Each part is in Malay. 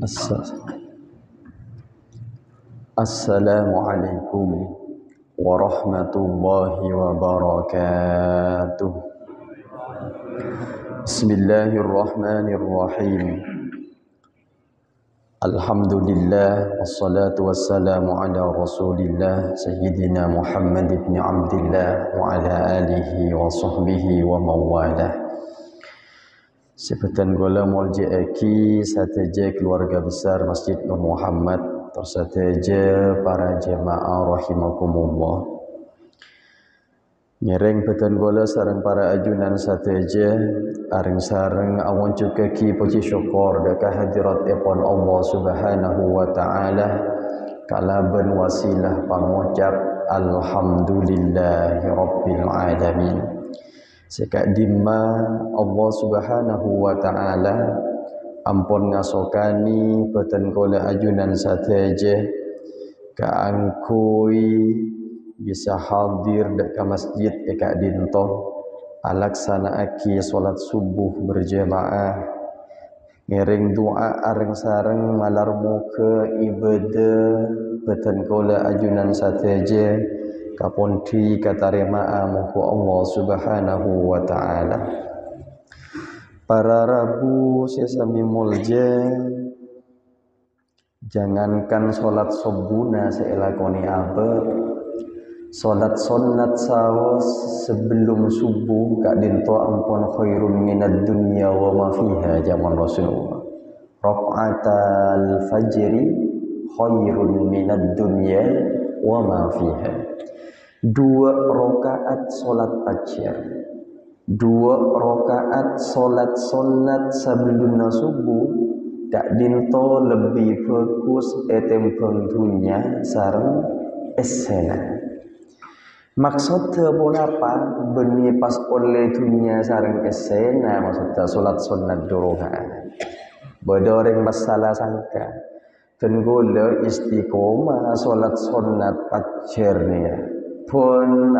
Ass- Assalamualaikum warahmatullahi wabarakatuh. Bismillahirrahmanirrahim. Alhamdulillah wassalatu wassalamu ala Rasulillah Sayyidina Muhammad ibn Abdillah wa ala alihi wa sahbihi wa mawalah. Sepetan gola muljaaki sateja keluarga besar Masjid Nur Muhammad tersateja para jemaah rahimakumullah. Nyereng petan gola sareng para ajunan sateja areng sareng awan cukaki puji syukur dekat hadirat epon Allah Subhanahu wa taala kalaban wasilah pangucap alhamdulillahi rabbil alamin. Sekak dimma Allah Subhanahu wa taala ampun ngasokani peten kola ajunan sateje kaangkui bisa hadir dekat masjid ekak dinto alaksanaaki solat subuh berjamaah ngiring doa areng sareng malarmu ke ibadah peten kola ajunan sateje kaponti katarima muku Allah Subhanahu wa taala. Para Rabu sesami mulje jangankan solat sobuna seelakoni apa solat sunat sawas sebelum subuh kak dinto ampun khairun minad dunya wa ma fiha zaman Rasulullah. Raq'atal fajri khairun minad dunya wa ma fiha. 2 rakaat solat fajar, 2 rakaat solat sunat sebelum subuh tak dinto lebih fokus etempeng dunia sareng esena. Maksudnya apa? Beni pas oleh dunia sareng esena maksudnya solat sunat 2 rakaat. Bada orang masalah sangka tenggula istiqomah solat sunat fajar ni pun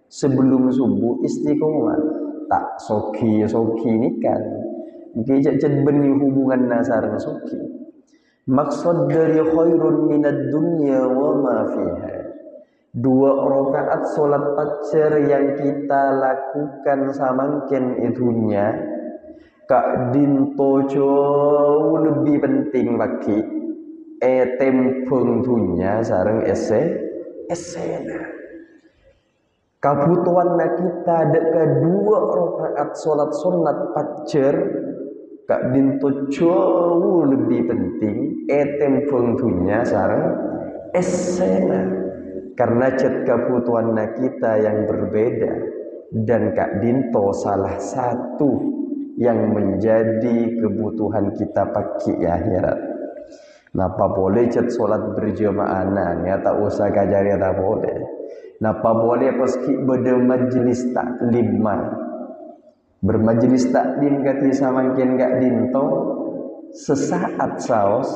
sebelum subuh istiqomah tak soki ni kan mungkin beni hubungan nasar soki. Maksud dari khairun minad dunya wa ma fiha, 2 rakaat solat fajar yang kita lakukan samangken itunya kak dinto jauh lebih penting bagi tempeng dunya sareng esena. Kebutuhan kita dekat 2 rakaat solat sunat fajar kak dinto jauh lebih penting tempeng dunya sareng esena. Karena cet kebutuhan kita yang berbeda dan kak dinto salah satu yang menjadi kebutuhan kita pakai akhirat. Napa boleh cet solat berjamaah ya tak usah kajari tak boleh. Napa boleh paski bermajlis taklim bermajlis taklim kati samangkin kak dinto sesaat saos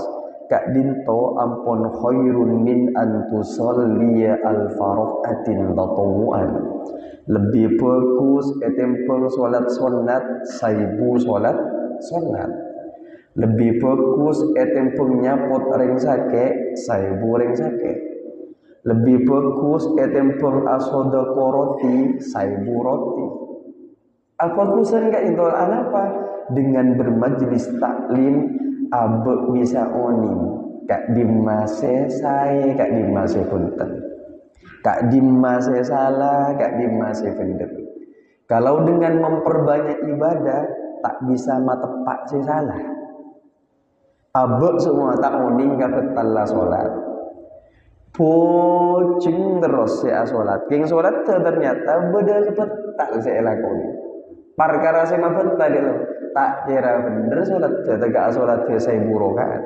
kak dinto ampun khairun min antusalliya al-faraqatin tatawuan. Lebih fokus etempeng solat sunat 1000 solat sunat. Lebih fokus etempeng nyapot ring sake 1000 ring sake. Lebih fokus etempeng asoda koroti 1000 roti. Apa kusan gak itu apa? Dengan bermajlis taklim abe bisa oning kak dimase saya kak dimase punten. Kak dimase salah, kak dimase bener. Kalau dengan memperbanyak ibadah tak bisa matepak si salah. Abek semua tak oning kafetalla solat. Pocing terus si solat. King solat ternyata beda kepetak si lakoni. Perkara si mafet tadi lo tak kira bener solat tegak solat saya burokan.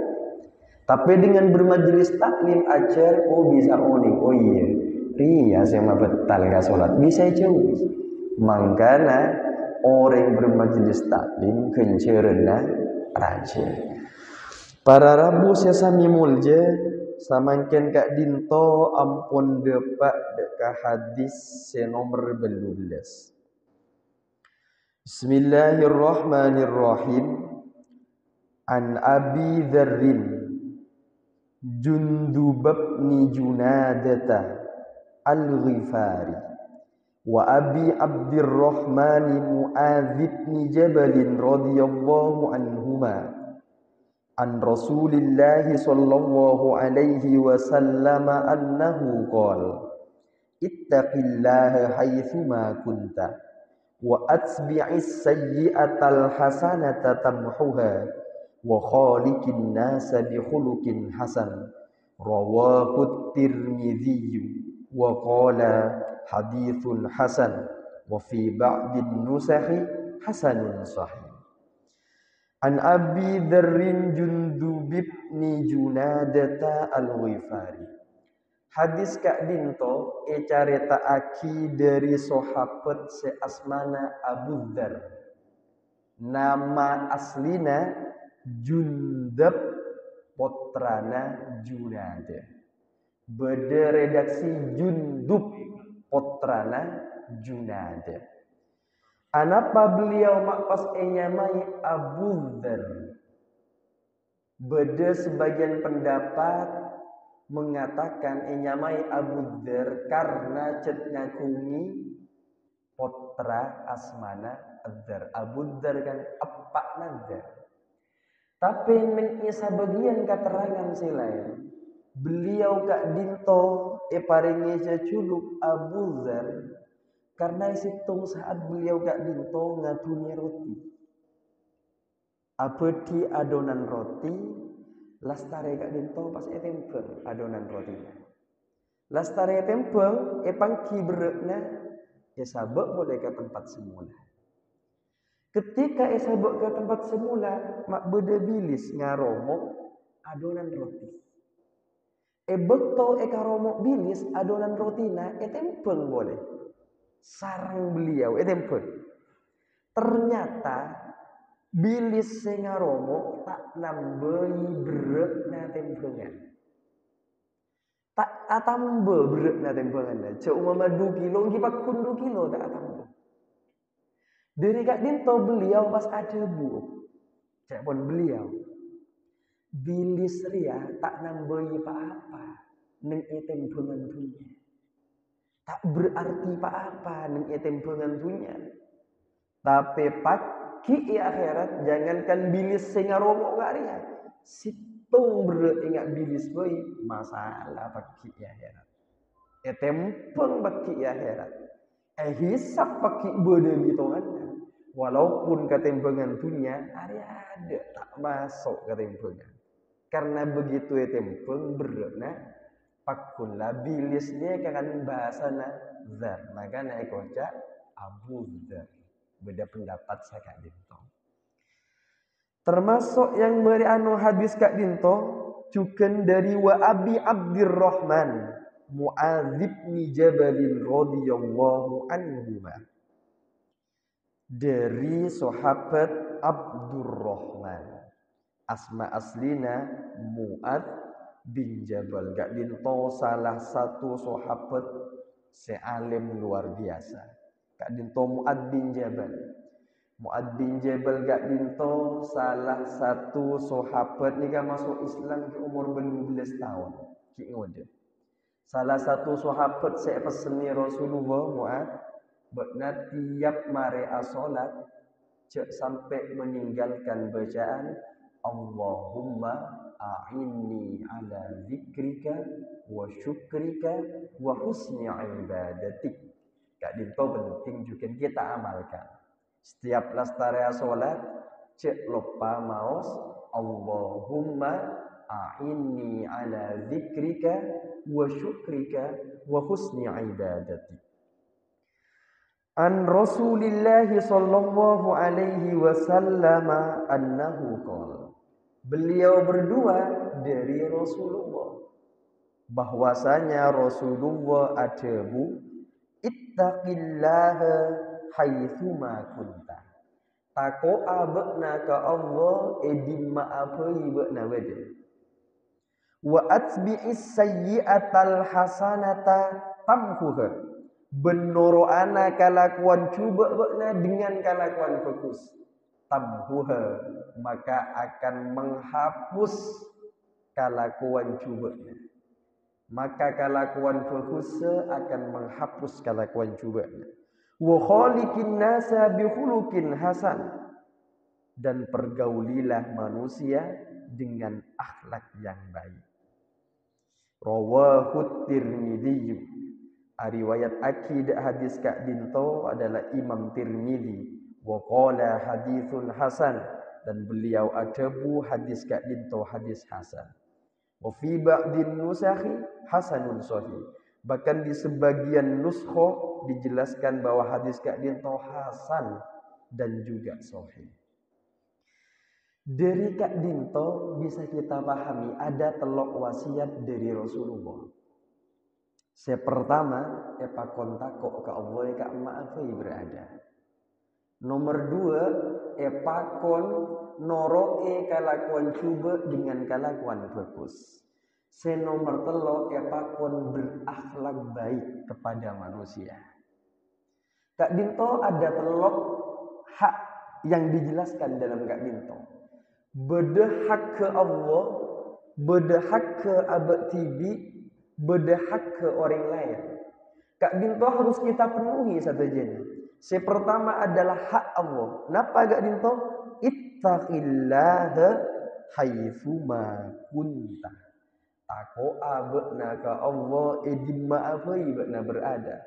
Tapi dengan bermajlis taklim ajar bisa oning. Oh iya. Ria sama betal gak solat bisa jauh. Mangkana orang bermajlis taklim kencerna rajin. Para Rabu sesami mulje samangken kak dinto ampun depak deka hadis senomor 12. Bismillahirrahmanirrahim. An Abi Dzarrin Jundub bin Junadata Al-Ghifari wa Abi Abdurrahman Muadz bin Jabal radhiyallahu anhuma an Rasulillah sallallahu alaihi wasallam annahu qala ittaqillaha haitsuma kunta wa atbi'is sayyi'atal hasanata tamhuha wa khaliqin nasa bi khuluqin hasan rawahu Tirmidzi wa qala hadithun hasan wa fi ba'din nusahi hasanun sahih. An Abi Dzarrin Jundub bin Junadata Al-Ghifari. Hadis Kak Dinto caritaaki dari sahabat seasmana Abu Dzar. Nama aslina Jundub potrana Junada. Beda redaksi Jundub potrana Junada. Anapa beliau makpas enyamai Abu Dzar? Beda sebagian pendapat mengatakan enyamai Abu Dzar karena cet ngakungi potra asmana Dzar. Abu Dzar kan epak Dzar. Tapi nengnya sebagian keterangan silain. Beliau Kak Dinto paringi ceculuk Abu Dzar karena isitung saat beliau Kak Dinto ngaduni roti. Apeti adonan roti, lastare Kak Dinto pas tempel adonan rotinya. Lastare tempel, pangki berekna, sabek boleh ke tempat semula. Ketika sabek ke tempat semula, mak beda bilis ngaromok adonan roti. Bekto karomok bilis adonan rotina, tempel boleh. Sarang beliau tempel. Ternyata bilis sengaromo tak nambahi berekna tempengan. Tak atambah berekna tempengan. Cek umama 2 kilo, ngipakun 2 kilo tak atambah. Dari Kak Dinto beliau pas ada bu. Cek pun beliau. Bilis ria tak nambahi apa-apa. Neng tempengan punya. Tak berarti apa-apa neng tempengan punya. Tapi pagi akhirat jangankan bilis sengaromo gak ria. Situng beringat bilis boy masalah pagi akhirat. Tempeng pagi akhirat. Hisap pagi bodoh hitungannya. Walaupun ketempengan punya ada tak masuk ketempengan. Karena begitu tempeng berena pakunlah bilisnya kan bahasana Dzar. Makanya ekocak Abu Dzar. Beda pendapat saya Kak Dinto. Termasuk yang beri hadis Kak Dinto juga dari wa Abi Abdurrahman Muadz bin Jabal radhiyallahu anhu. Dari sahabat Abdurrahman. Asma aslina Muadz bin Jabal. Kak Dinto salah satu sahabat sealim luar biasa. Kak Dinto Muadz bin Jabal. Muadz bin Jabal Kak Dinto salah satu sahabat nika masuk Islam di umur 12 tahun. Ki ngode. Salah satu sahabat saya peseni Rasulullah Muadz bekna tiap mare salat cek sampai meninggalkan bacaan Allahumma a'inni ala zikrika wa syukrika wa husni ibadatik. Kak Dinto penting juga kita amalkan. Setiap lastare salat cek lupa maos Allahumma a'inni ala zikrika wa syukrika wa husni ibadatik. An Rasulillah sallallahu alaihi wasallam annahu qala. Beliau berdua dari Rasulullah. Bahwasanya Rasulullah adabu ittaqillaha haitsuma kunta. Takoa bekna ka Allah edimma apai bekna wede. Wa atbi'is sayyi'atal hasanata tamhuha. Benoro ana kalakuan cuba bekna dengan kalakuan bagus. tamhuha, maka akan menghapus kelakuan cubanya. Maka kelakuan berdosa akan menghapus kelakuan cubanya. Wa khaliqin nasa bi khuluqin hasan, dan pergaulilah manusia dengan akhlak yang baik. Rawahu Tirmidzi. Riwayat akidah hadis Kak Dinto adalah Imam Tirmidzi. Wa qala haditsun hasan, dan beliau adabu hadis Kak Dinto hadis hasan. Wa fi ba'din nusakhi hasanun sahih. Bahkan di sebagian nuskho dijelaskan bahwa hadis Kak Dinto hasan dan juga sahih. Dari Kak Dinto bisa kita pahami ada telok wasiat dari Rasulullah. Pertama, epa kontakok ke Allah ka maafai berada. Nomor dua, epa kon noroe kelakuan cuba dengan kelakuan bagus. Nomor telo, epa kon berakhlak baik kepada manusia. Kak Dinto ada telok hak yang dijelaskan dalam Kak Dinto. Beda hak ke Allah, beda hak ke abad tibi, beda hak ke orang lain. Kak Dinto harus kita penuhi satu jenis. Pertama adalah hak Allah. Napa Kak Dinto? Ittaqillaha haitsuma kunta. Takoa bekna ka Allah edimma afai bekna berada.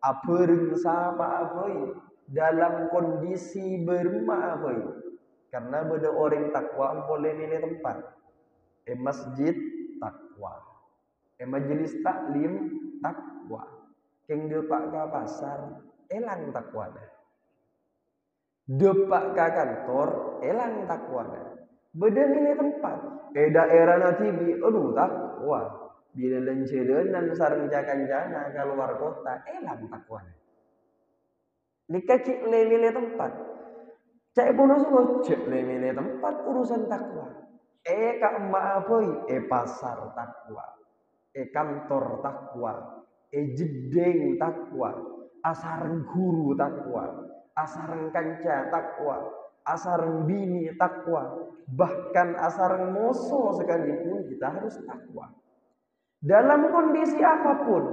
Apeung sapa afai dalam kondisi bermaafai. Karena beda orang takwa boleh milih tempat. Masjid takwa. Majelis taklim takwa. Keng depak ka pasar elang takwa dah. Depak ka kantor elang takwa dah. Beda milih tempat. Daerah natibi aduh takwa. Bila lencedenan sareng jana keluar kota elang takwa dah. Nikah cik milih tempat. Cek bono semua cek milih tempat urusan takwa. Kak maafoi pasar takwa. Kantor takwa. Jedeng takwa. Asareng guru takwa. Asareng kanca takwa. Asareng bini takwa. Bahkan asareng moso sekalipun kita harus takwa. Dalam kondisi apapun.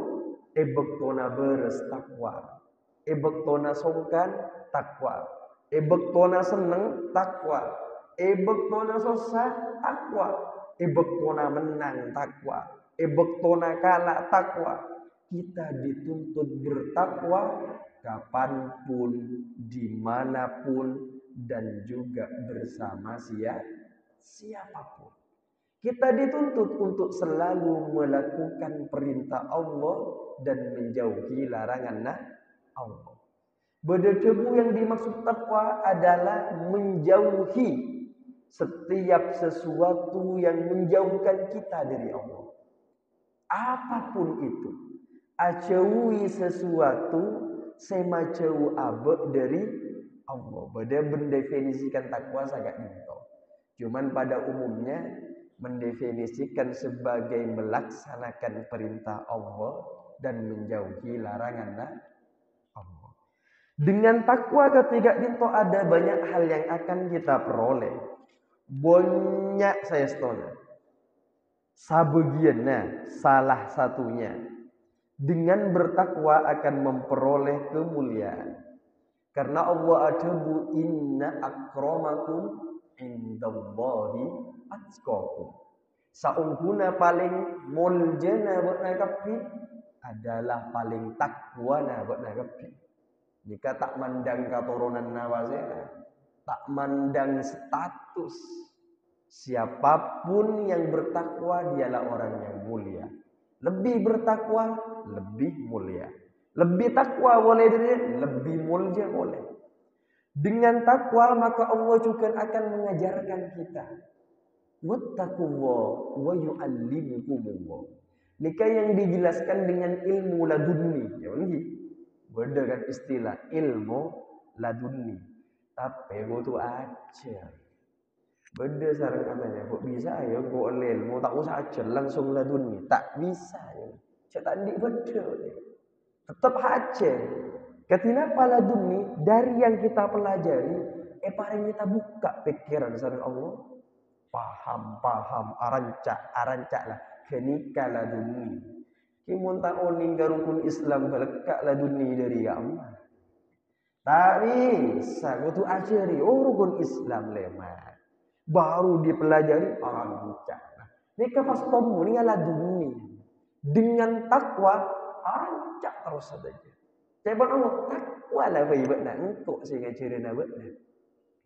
Bektona beres takwa. Bektona songkan takwa. Bektona seneng takwa. Bektona susah takwa. Bektona menang takwa. Bektona kalah takwa. Kita dituntut bertakwa kapanpun, dimanapun, dan juga bersama siapapun. Kita dituntut untuk selalu melakukan perintah Allah dan menjauhi larangan Allah. Berdebu yang dimaksud takwa adalah menjauhi setiap sesuatu yang menjauhkan kita dari Allah. Apapun itu. Acaui sesuatu semacau abek dari Allah. Beda mendefinisikan takwa sangat minta. Cuman pada umumnya mendefinisikan sebagai melaksanakan perintah Allah dan menjauhi larangan Allah. Dengan takwa ketiga dinto ada banyak hal yang akan kita peroleh. Banyak saya setona. Sebagiannya, salah satunya. Dengan bertakwa akan memperoleh kemuliaan. Karena Allah adabu inna akramakum indallahi atqakum. Saungkuna paling muljana buat nagapi adalah paling takwa buat nagapi. Jika tak mandang keturunan nawazena, tak mandang status, siapapun yang bertakwa dialah orang yang mulia. Lebih bertakwa, lebih mulia. Lebih takwa boleh diri, lebih mulia boleh. Dengan takwa maka Allah juga akan mengajarkan kita. Wattaqullah wa yu'allimukumullah. Nikah yang dijelaskan dengan ilmu ladunni. Ya begitu. Beda kan istilah ilmu ladunni. Tapi itu aja. Beda sarang katanya. Kok bisa ya kok ilmu tak usah aja langsung ladunni. Tak bisa ya. Saya tak di beda. Tetap aja. Kenapa ladunni dari yang kita pelajari paling kita buka pikiran sareng Allah. Paham, arancak lah. Kenika laduni. Kimun ta'oning garukun Islam balekak laduni dari Allah. Tak bisa, kutu ajari rukun Islam lemah. Baru dipelajari arancak. Nika pas tomu ni laduni. Dengan takwa arancak terus saja. Cebon Allah takwa lah baik-baik engkau sehingga ciri nak.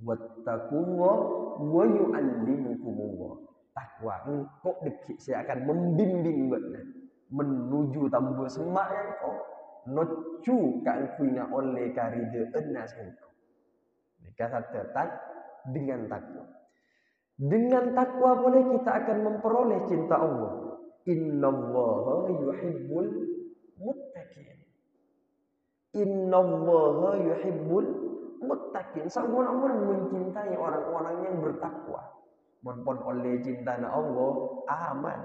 Wattaqullah wa yu'allimukumullah. Takwa engkau dekik saya akan membimbing benar menuju tambah semak yang kau nocu kan kuina oleh karide enas engkau. Kata tak dengan takwa. Dengan takwa boleh kita akan memperoleh cinta Allah. Innallaha yuhibbul muttaqin. Innallaha yuhibbul muttaqin. Seorang-orang mencintai orang-orang yang bertakwa. Mohon oleh cinta Allah aman.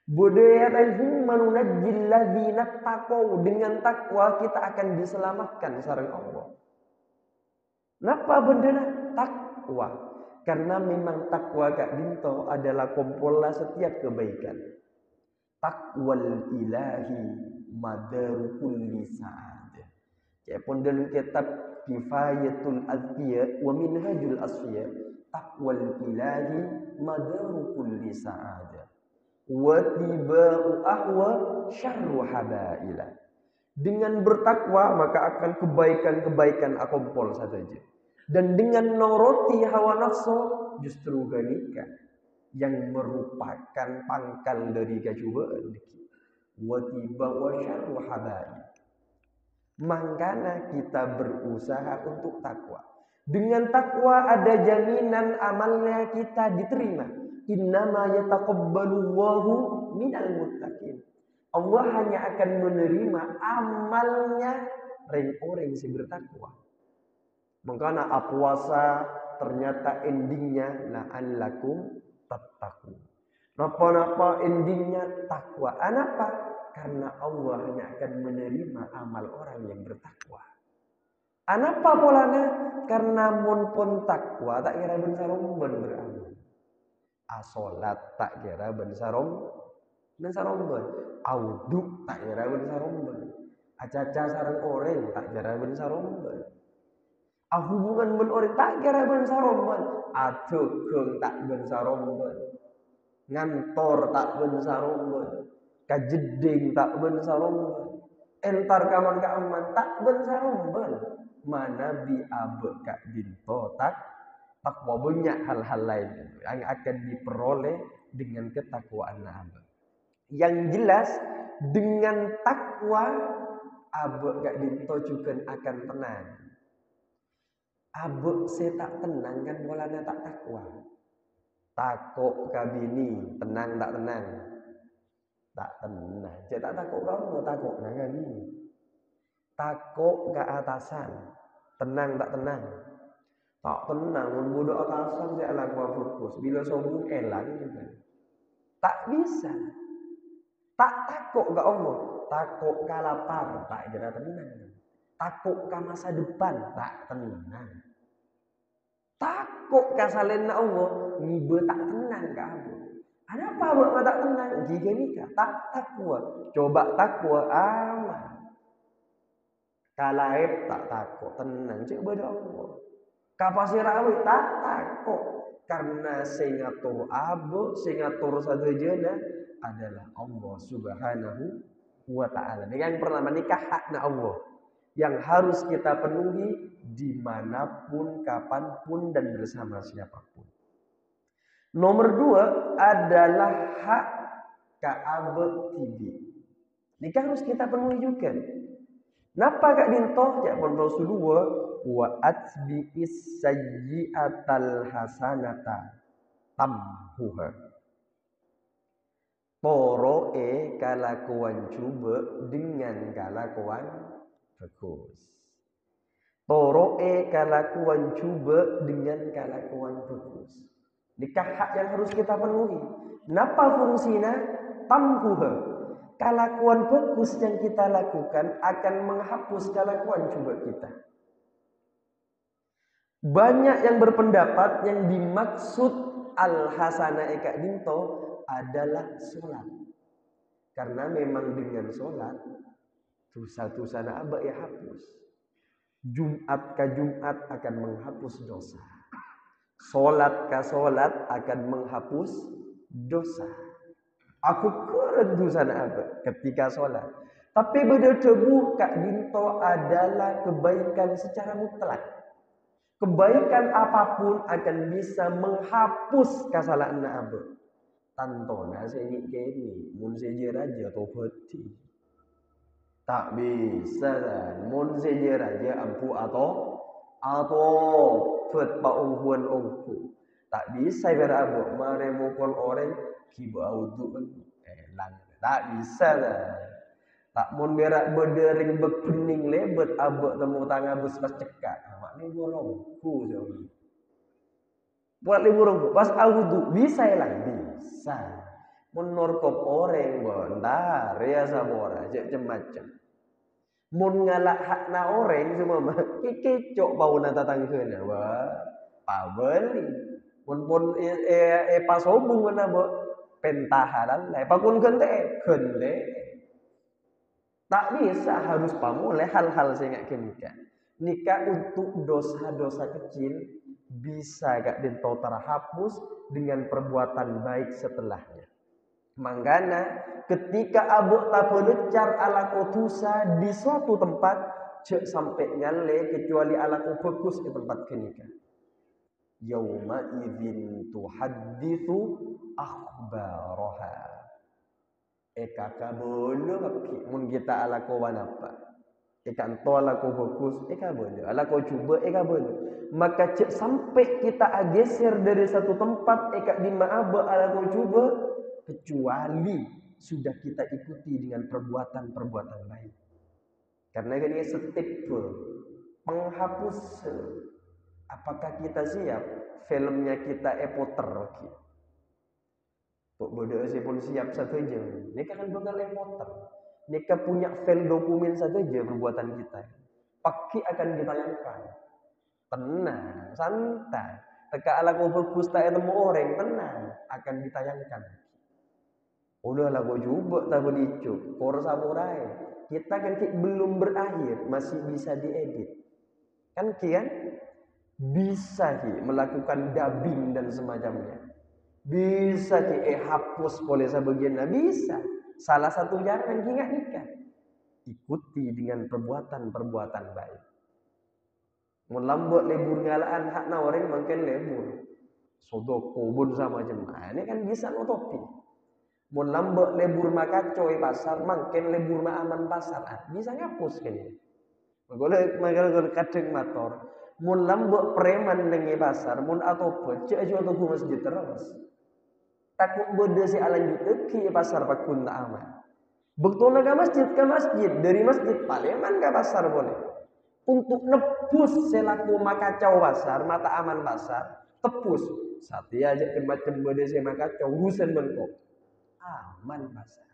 Budaya tanhum manunajjil ladzina taqaw. Dengan takwa kita akan diselamatkan sareng Allah. Napa benda takwa? Karena memang takwa Kak Dinto adalah kompola setiap kebaikan. Takwal ilahi madaru kulli sa'adah. Ya pun dalam kitab Kifayatul Azkiya wa Minhajul Asfiya, takwal ilahi madaru kulli sa'adah. Wa tiba'u ahwa syarru habaila. Dengan bertakwa maka akan kebaikan-kebaikan akompol saja. Dan dengan noroti hawa nafsu justru ganika yang merupakan pangkal dari kecubaan. Wa tiba wa syarru habaib. Makanya kita berusaha untuk takwa. Dengan takwa ada jaminan amalnya kita diterima. Innama yataqabbalullahu minal muttaqin. Allah hanya akan menerima amalnya orang-orang yang bertakwa. Makanya puasa ternyata endingnya la'allakum tattaqun. Napa-napa endingnya takwa. Kenapa? Karena Allah hanya akan menerima amal orang yang bertakwa. Kenapa polanya? Karena mun pun takwa tak kira ben saromben beramal. Salat tak kira ben saromben. Auduk tak kira ben saromben. Acaca sareng orang tak kira ben saromben. Hubungan ben orang tak kira ben saromben. Adukung tak ben saromben. Ngantor tak ben saromben. Kajeding tak ben saromben. Entar kaman kaaman tak ben saromben. Mana bi abe Kak Dinto takwa banyak hal-hal lain yang akan diperoleh dengan ketakwaan abe. Yang jelas dengan takwa abe Kak Dinto juga akan tenang. Abe saya tak tenang kan bolanya tak takwa. Takut kabini, tenang tak tenang. Tak tenang. Saya tak takut kamu, takut nang kabini. Takut ke atasan, tenang tak tenang. Tak tenang, membunuh atasan saya lakukan fokus. Bila sombong elang juga. Tak bisa. Tak takut ke Allah, takut ke lapar, tak kira tenang. Takut ke masa depan, tak tenang. Takut ke salena Allah, nibe tak tenang ke Allah. Kenapa buat tak tenang? Jika nikah, tak takwa. Coba takwa aman. Kalaib tak takut, tenang. Coba pada Allah. Kapasir awit tak takut. Karena singatur abu, singatur sadajana adalah Allah subhanahu wa ta'ala. Ini yang pertama nikah hakna Allah. Yang harus kita penuhi dimanapun, kapanpun, dan bersama siapapun. Nomor 2 adalah hak ka'abah tibi. Nikah harus kita penuhi juga. Napa Kak Dinto? Ya pun Rasulullah wa atbi'is sayyi'atal hasanata tamhuha. Poroe kalakuan coba dengan kalakuan bagus. Poroe kalakuan coba dengan kalakuan bagus. Nikah hak yang harus kita penuhi. Napa fungsinya? Tamhuha. Kelakuan bagus yang kita lakukan akan menghapus kelakuan coba kita. Banyak yang berpendapat yang dimaksud al-hasanah eka dinto adalah sholat. Karena memang dengan sholat dosa-dosa abak ya hapus. Jumat ke Jumat akan menghapus dosa. Sholat ke sholat akan menghapus dosa. Aku keren dosa abak ketika sholat. Tapi beda tebu kak dinto adalah kebaikan secara mutlak. Kebaikan apapun akan bisa menghapus kesalahan abak. Tantona saya ini, mun saja raja tobati. Tak bisa kan, mun saja raja ampu atau bet pa ungkuan ungku. Tak bisa berabuk mare mukul orang kiba audu lang. Tak bisa kan. Tak mun berak berdering bekening lebet abuk temu tangga bus pas cekak. Mak ni borongku jauh. Buat liburungku pas audu bisa lang bisa. Menorkop orang bentar ya sabora macam. Mun ngalak hakna orang semua mah kecok bau na tatangkeuna wah pabeli. Mun pas hubung mana bo pentahalan lai pakun kente. Tak bisa harus pamulai hal-hal sehingga nikah. Nikah untuk dosa-dosa kecil bisa gak dento terhapus dengan perbuatan baik setelahnya. Mangkana ketika abuk tapelecar ala kotusa di suatu tempat cek sampai nyale kecuali ala bagus di tempat kenikah. Yauma idzin tuhadditsu akhbaraha. Eka kabolo mun kita ala ko wanapa. Eka ento ala ko bagus eka boleh. Ala ko cuba eka boleh. Maka cek sampai kita geser dari satu tempat eka di maaba ala ko cuba kecuali sudah kita ikuti dengan perbuatan-perbuatan baik. Karena ini step penghapus. Apakah kita siap? Filmnya kita epoter. Kok bodoh sih pun siap satu aja. Mereka kan bakal epoter. Mereka punya file dokumen satu aja perbuatan kita. Pasti akan ditayangkan. Tenang, santai. Teka ala kau bagus tak ketemu orang, tenang, akan ditayangkan. Udahlah kau coba tak belicu, kor samurai. Kita kan belum berakhir, masih bisa diedit. Kan kian bisa melakukan dubbing dan semacamnya. Bisa hapus polisa bagian bisa. Salah satu jalan ingat nikah. Ikuti dengan perbuatan-perbuatan baik. Melambut lebur ngalaan hakna orang makin lebur. Sodoko bun sama jemaah. Ini kan bisa utopi. Mun lambek lebur makacoy pasar, makin lebur aman pasar. Bisa ngapus kan ya. Magole kadeng motor. Mun lambek preman nengi pasar, mun atau cek aja atau masjid terus. Takut bode si alanjut ki pasar pakun tak aman. Bektona ke masjid, dari masjid Paleman ke pasar boleh. Untuk nebus selaku makacau pasar, mata aman pasar, tepus. Satya aja macam bode si makacau urusan bentuk. Aman pasar.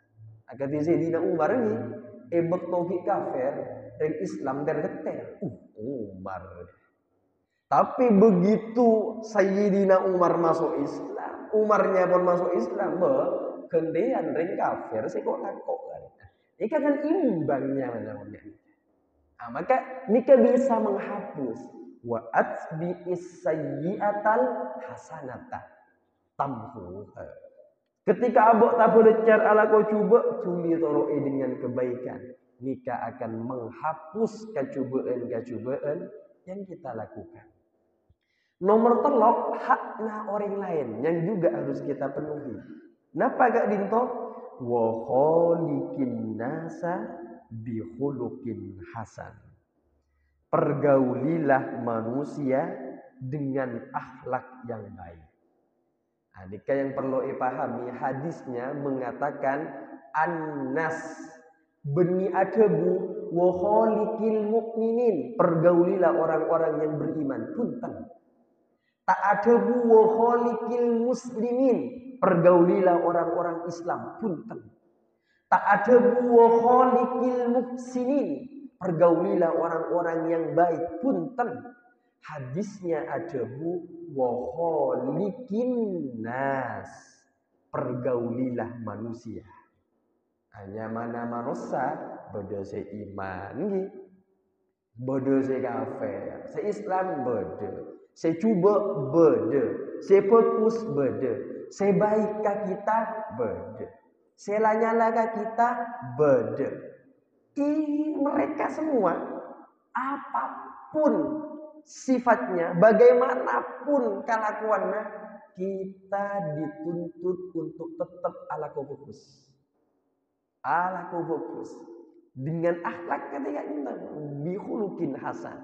Agar di Sayyidina Umar ini ebek tauhid kafir dan Islam tergeter. Umar. Tapi begitu Sayyidina Umar masuk Islam, Umarnya pun masuk Islam, kendian ring kafir sih kok takut kan. Ini kan imbangnya namanya. Maka nikah bisa menghapus wa atbi'is sayyi'atal hasanata tamhuha. Ketika abok tak belajar ala kau coba tuli toroi dengan kebaikan, nikah akan menghapus kecubaan yang kita lakukan. Nomor telok hakna orang lain yang juga harus kita penuhi. Napa gak dinto? Wa khaliqin nasa bi khuluqin hasan. Pergaulilah manusia dengan akhlak yang baik. Nikah yang perlu dipahami hadisnya mengatakan annas beni adabu wa khaliqil mukminin, pergaulilah orang-orang yang beriman. Punten. Tak adabu wa khaliqil muslimin, pergaulilah orang-orang Islam. Punten. Tak adabu wa khaliqil muhsinin, pergaulilah orang-orang yang baik. Punten. Hadisnya ada bu, wa khaliqin nas. Pergaulilah manusia. Hanya mana manusia bodoh seiman gitu. Bodoh se kafir, se Islam bodoh, se cuba bodoh, se fokus bodoh, se baik ka kita bodoh, se lanyala ka kita bodoh. Mereka semua apapun sifatnya, bagaimanapun kelakuannya, kita dituntut untuk tetap ala fokus. Ala fokus. Dengan akhlak ketika kita bihulukin hasan,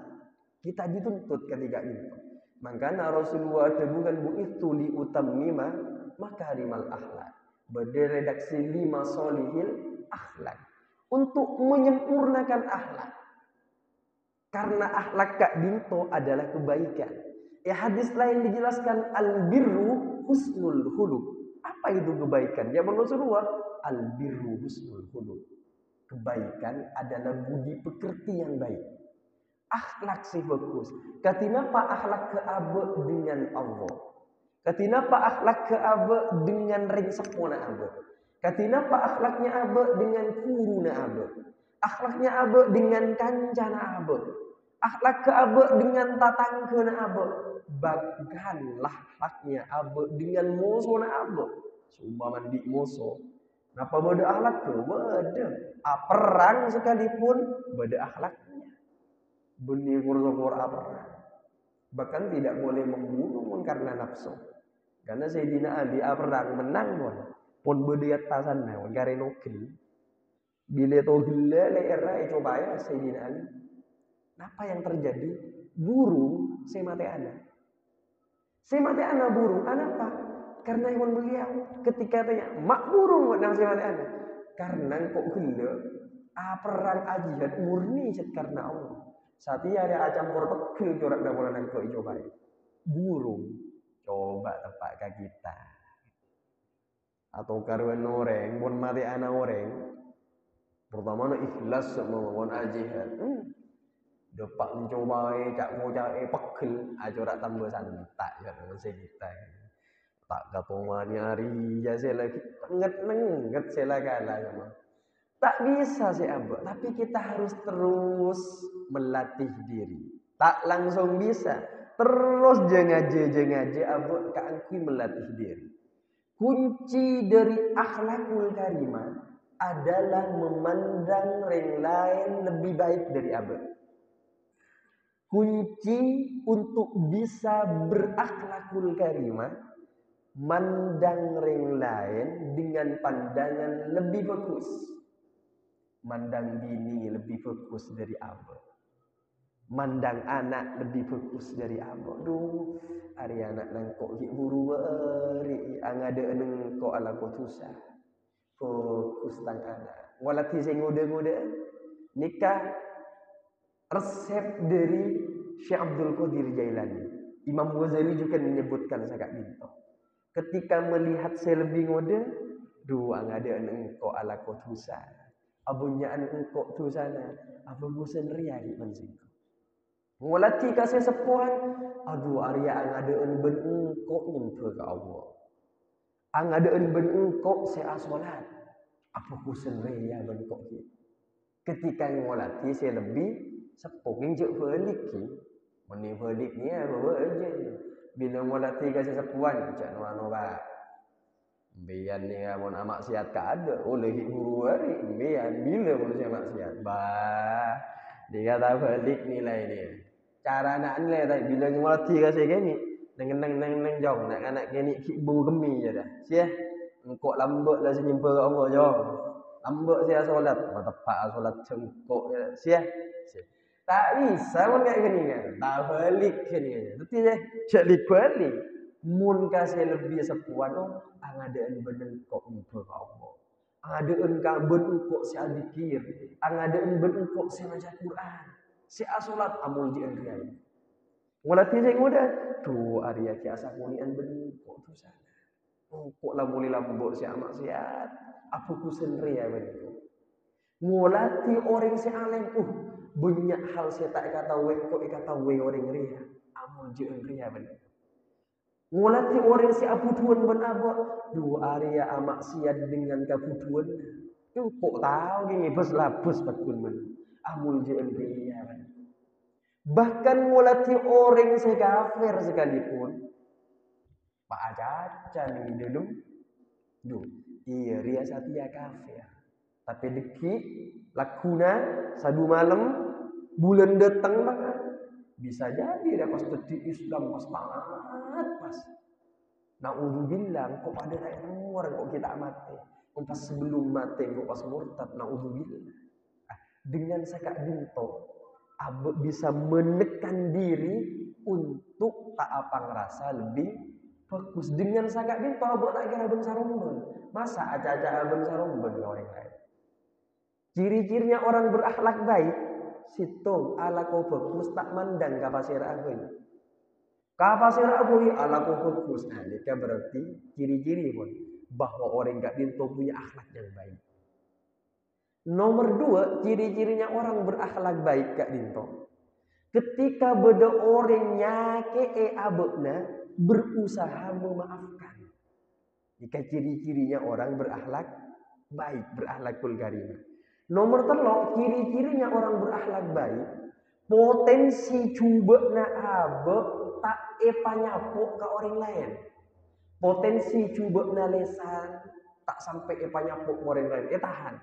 kita dituntut ketika itu. Makanya Rasulullah bukan bu'ithu li utammima makarimal akhlak, berredaksi 5 solihil akhlak, untuk menyempurnakan akhlak. Karena akhlak kak dinto adalah kebaikan. Hadis lain dijelaskan al-birru husnul khuluq. Apa itu kebaikan? Ya Rasulullah, al-birru husnul khuluq. Kebaikan adalah budi pekerti yang baik. Akhlak si bagus. Katinapa akhlak ke abe dengan Allah. Katinapa akhlak ke abe dengan ring sepona abe. Katinapa akhlaknya abe dengan kuruna abe. Akhlaknya abe dengan kancana abe. Akhlak ke abe dengan tatangkena abe. Bahkanlah akhlaknya abe dengan musuh abe. Sumpah mandi musuh. Napa beda akhlak ke? Beda. Perang sekalipun beda akhlaknya. Benih kurang perang. Bahkan tidak boleh membunuh pun karena nafsu. Karena Sayyidina Ali perang menang pun beda atasan pun kare nukil. Bila to gila era coba ya Sayyidina Ali. Apa yang terjadi? Burung semate ana. Semate ana burung, kenapa? Karena iman beliau ketika tanya, mak burung nang semate ana. Karena kok gila perang jihad murni karena Allah. Satia ada campur pegel corak dapolan kok coba. Burung coba tepak ke kita. Atau karwan orang pun mati anak orang. Pertama ikhlas melawan jihad. Dapat mencoba cak mau cak pegel corak tambah santak ya dengan kita. Tak katongan hari ya saya lagi nenget saya kalah sama. Tak bisa sih abah, tapi kita harus terus melatih diri. Tak langsung bisa, terus jengaje abah keangkui melatih diri. Kunci dari akhlakul karimah adalah memandang orang lain lebih baik dari abah. Kunci untuk bisa berakhlakul karimah, mandang orang lain dengan pandangan lebih bagus. Mandang bini lebih fokus dari abah. Mandang anak lebih fokus dari abah. Duh, hari anak nangkok buru beri, angada nengkok ala kotusa. Fokus tang anak. Walati sing ngode-ngode nikah resep dari Syekh Abdul Qadir Jailani. Imam Ghazali juga menyebutkan sangat binto. Ketika melihat saya lebih ngode, duh angada nengkok ala kotusa. Abunyaan engkau tu sana, apa bosan ria di mansingku. Walati kasih sepuan, aduh Arya ang adaan ben engkau nyempe ke Allah. Ang adaan ben engkau saya solat, apa bosan ria ben engkau ni. Ketika ngolati saya lebih sepungin je balik ki, meni balik ni apa aja. Bila ngolati kasih sepuan, cak nuan Bian ni amun amak siat ka ada oleh guru hari bian bila manusia maksiat dia tahu balik nilai ni cara nak nilai tadi bila ngelatih kasih gini neng jong nak anak gini kibu gemi je dah sia engkau lambak lah senyimpa ke Allah jong lambak sia solat tepak solat cengkok sia tak bisa mun kayak gini kan tak balik gini nanti je jadi balik mun kasih lebih sepuan angadaan benen kok nyempe ke Allah. Angadaan ka ben kok si adzikir, angadaan ben kok si baca Quran, si salat amul jieun riaya. Ngolati sing udah tuh Arya ki asa kulian ben kok tu sana. Kok la muli lambok si maksiat, apa ku senria ben kok. Ngolati orang si alim banyak hal saya tak kata we kok kata we orang ria. Jeun ria ben. Ngolati orang si aputuan ben aba dua area amaksiat dengan kaputuan. Kok tahu gini bos labus bakun men. Amul jeun ria ben. Bahkan ngolati orang si kafir sekalipun. Pak aja nih dulu. Duh, iya ria satia kafir. Tapi deki lakuna sadu malam bulan datang maka bisa jadi dia pas detik Islam pas banget pas. Naudzubillah kok pada kayak orang kok kita mati. Pas sebelum mati kok pas murtad naudzubillah. Dengan sakak dinto abu bisa menekan diri untuk tak apa ngerasa lebih fokus dengan sakak dinto abu tak kira abang sarumben. Masa aja-aja abang sarumben orang lain. Ciri-cirinya orang berakhlak baik, situ ala kau fokus tak mandang kapasir agoy. Kapasir agoy ala kau fokus. Nah, ini berarti ciri-ciri pun bahwa orang gak dinto punya akhlak yang baik. Nomor 2, ciri-cirinya orang berakhlak baik gak dinto. Ketika beda orang nyake abekna berusaha memaafkan. Jika ciri-cirinya orang berakhlak baik, berakhlakul karimah. Nomor 3, ciri-cirinya orang berakhlak baik, potensi coba na abe tak nyapuk ke orang lain. Potensi coba na lesan tak sampai nyapuk ke orang lain. Tahan.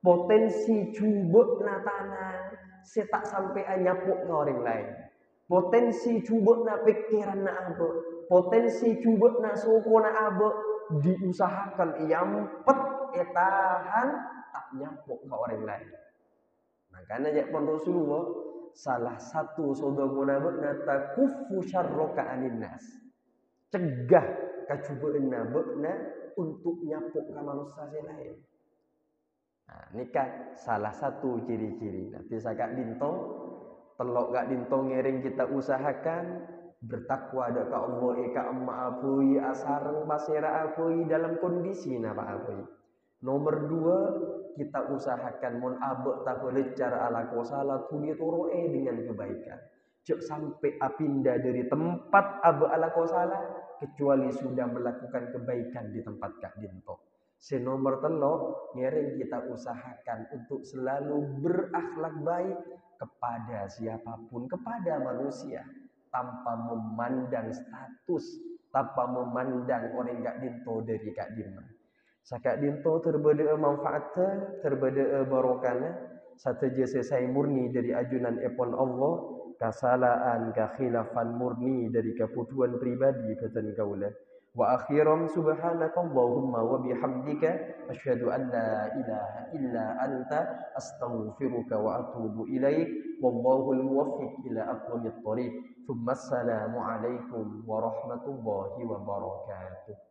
Potensi coba na tanang tak sampai nyapuk ke orang lain. Potensi coba na pikiran na abe, potensi coba na suku na abe diusahakan iampet tahan tak nyapuk ke orang lain. Makanya jakpon Rasulullah salah satu sodogona bekna takufu syarroka anin nas. Cegah kacubaan bekna untuk nyapuk ke manusia lain. Nah, ini kan salah satu ciri-ciri. Nanti sakak dinto, telok gak dinto ngiring kita usahakan bertakwa ada ke Allah eka amma apui asareng pasira apui dalam kondisi napa apui. Nomor 2, kita usahakan mon abek tak lecar ala kosala tuli toroe dengan kebaikan. Cek sampai apinda dari tempat abek ala kosala kecuali sudah melakukan kebaikan di tempat kak dinto. Nomor 3, ngereng kita usahakan untuk selalu berakhlak baik kepada siapapun, kepada manusia tanpa memandang status, tanpa memandang orang kak dinto dari kak dimana. Sakak dinto terbeda manfaatnya, terbeda barokahnya. Sateja selesai murni dari ajunan epon Allah, kasalaan kakhilafan murni dari keputuan pribadi katan kaulah. Wa akhiram subhanakallahumma wa bihamdika asyhadu an la ilaha illa anta astaghfiruka wa atubu ilaik. Wallahul muwaffiq ila aqwamit thoriq. Tsumma assalamu alaikum warahmatullahi wabarakatuh.